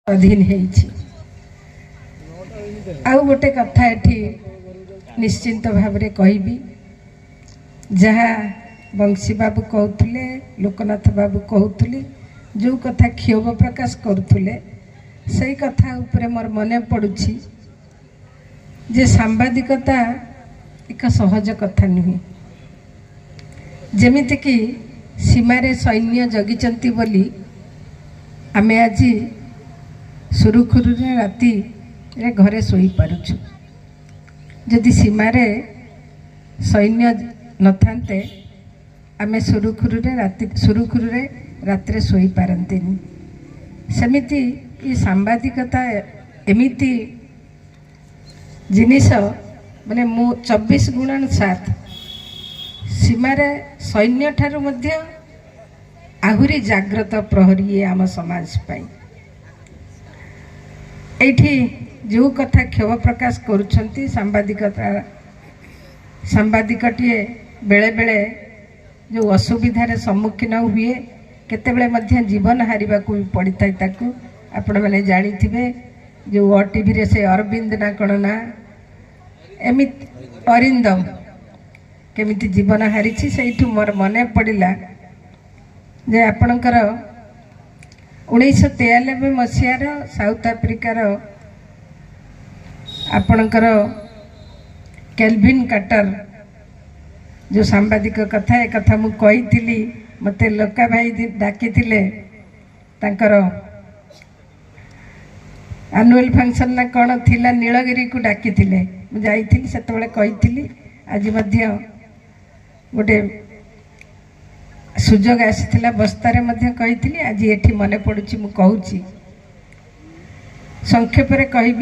अधीन आउ गोटे कथा एठी निश्चिंत भाव रे कहबी जहाँ बंशी बाबू कहते लोकनाथ बाबू कहते जो कथा क्षोभ प्रकाश करुले से कथा उपरे मोर मन पड़ुछि जे सांबादिकता एक सहज कथा नुहे जेमिति कि सीमारे सैन्य जगिचंती बोली आमे आज सुरुखुरु राति रे घरे सोई पारुछु। जदि सीमारे सैन्य नथांते आमे सुरुखुरु रात्रे सोई पारंतिनी। सेमिति ये सांबादिकता एमिति जिनिस माने मु 24x7 सीमारे सैन्य ठारू मध्य आहुरी जाग्रत प्रहरी आम समाज पाई एठी जो कथा क्षोभ प्रकाश करुछंती सांबादिकटीए बेले बेले जो असुविधार सम्मुखीन हुए केतेबेले मध्य जीवन हारिबा को पड़ी थाए ताकू आपण माने जानी थिबे जो ओटीवी रे से अरविंद ना कोन ना एमित अरिंदम केमिति जीवन हारिछि सेठू मोर मने पड़िला जे आपणकर 1993 मसीहार साउथ आफ्रिकार आपणकर केल्विन कार्टर जो सांबादिक कथा ए कथा मु कही मते लोका भाई डाकी तांकर एनुअल फंक्शन ना कौन थिला नीलगिरी को डाकी जाइथिली सेतबेले कही आज मध्य गोटे सुजोग आसीथिला बस्तारे मध्य कही आज एठी मने पड़ुछि मु कहूछि संक्षेप रे कहबी।